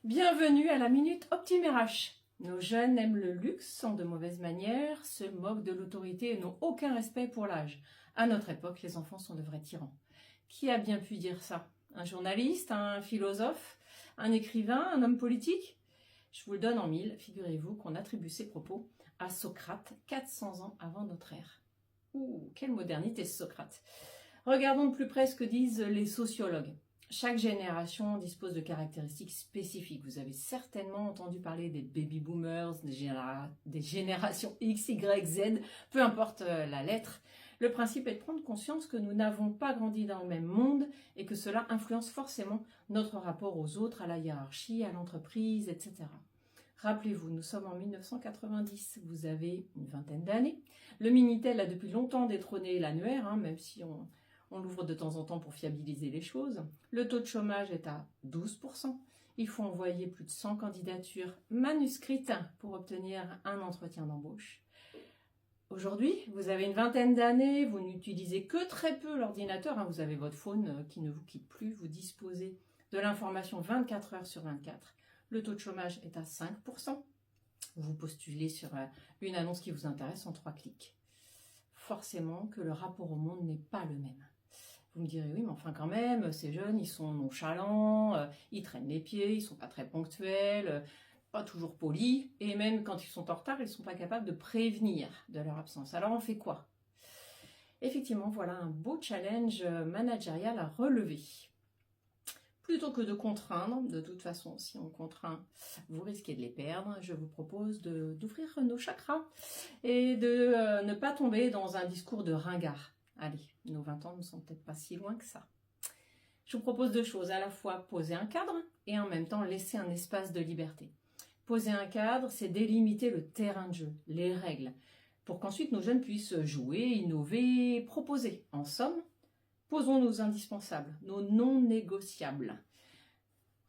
Bienvenue à la Minute Optime RH. Nos jeunes aiment le luxe, sont de mauvaises manières, se moquent de l'autorité et n'ont aucun respect pour l'âge. À notre époque, les enfants sont de vrais tyrans. Qui a bien pu dire ça? Un journaliste, un philosophe, un écrivain, un homme politique? Je vous le donne en mille, figurez-vous qu'on attribue ces propos à Socrate 400 ans avant notre ère. Ouh, quelle modernité ce Socrate! Regardons de plus près ce que disent les sociologues. Chaque génération dispose de caractéristiques spécifiques. Vous avez certainement entendu parler des baby boomers, des générations X, Y, Z, peu importe la lettre. Le principe est de prendre conscience que nous n'avons pas grandi dans le même monde et que cela influence forcément notre rapport aux autres, à la hiérarchie, à l'entreprise, etc. Rappelez-vous, nous sommes en 1990, vous avez une vingtaine d'années. Le Minitel a depuis longtemps détrôné l'annuaire, même si on l'ouvre de temps en temps pour fiabiliser les choses. Le taux de chômage est à 12%. Il faut envoyer plus de 100 candidatures manuscrites pour obtenir un entretien d'embauche. Aujourd'hui, vous avez une vingtaine d'années, vous n'utilisez que très peu l'ordinateur. Vous avez votre phone qui ne vous quitte plus, vous disposez de l'information 24 heures sur 24. Le taux de chômage est à 5%. Vous postulez sur une annonce qui vous intéresse en 3 clics. Forcément que le rapport au monde n'est pas le même. Vous me direz, oui, mais enfin quand même, ces jeunes, ils sont nonchalants, ils traînent les pieds, ils sont pas très ponctuels, pas toujours polis, et même quand ils sont en retard, ils sont pas capables de prévenir de leur absence. Alors on fait quoi? Effectivement, voilà un beau challenge managérial à relever. Plutôt que de contraindre, de toute façon, si on contraint, vous risquez de les perdre, je vous propose d'ouvrir nos chakras et de ne pas tomber dans un discours de ringard. Allez, nos 20 ans ne sont peut-être pas si loin que ça. Je vous propose 2 choses, à la fois poser un cadre et en même temps laisser un espace de liberté. Poser un cadre, c'est délimiter le terrain de jeu, les règles, pour qu'ensuite nos jeunes puissent jouer, innover, proposer. En somme, posons nos indispensables, nos non négociables.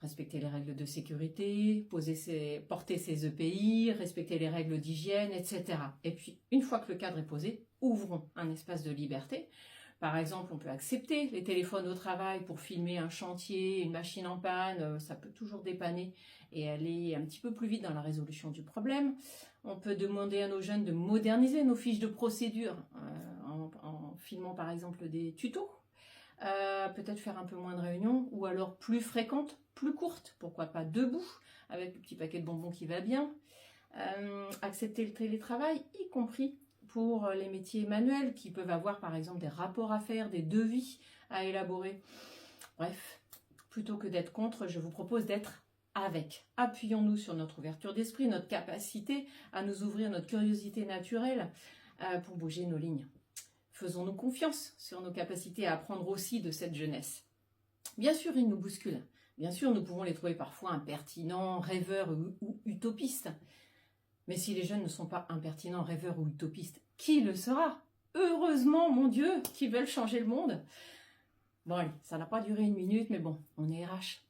Respecter les règles de sécurité, porter ses EPI, respecter les règles d'hygiène, etc. Et puis, une fois que le cadre est posé, ouvrons un espace de liberté. Par exemple, on peut accepter les téléphones au travail pour filmer un chantier, une machine en panne, ça peut toujours dépanner et aller un petit peu plus vite dans la résolution du problème. On peut demander à nos jeunes de moderniser nos fiches de procédure en filmant par exemple des tutos. Peut-être faire un peu moins de réunions ou alors plus fréquentes, plus courtes, pourquoi pas debout avec le petit paquet de bonbons qui va bien. Accepter le télétravail, y compris pour les métiers manuels qui peuvent avoir par exemple des rapports à faire, des devis à élaborer. Bref, plutôt que d'être contre, je vous propose d'être avec. Appuyons-nous sur notre ouverture d'esprit, notre capacité à nous ouvrir, notre curiosité naturelle pour bouger nos lignes. Faisons-nous confiance sur nos capacités à apprendre aussi de cette jeunesse. Bien sûr, ils nous bousculent. Bien sûr, nous pouvons les trouver parfois impertinents, rêveurs ou utopistes. Mais si les jeunes ne sont pas impertinents, rêveurs ou utopistes, qui le sera? Heureusement, mon Dieu, qui veulent changer le monde. Bon, allez, ça n'a pas duré 1 minute, mais bon, on est RH.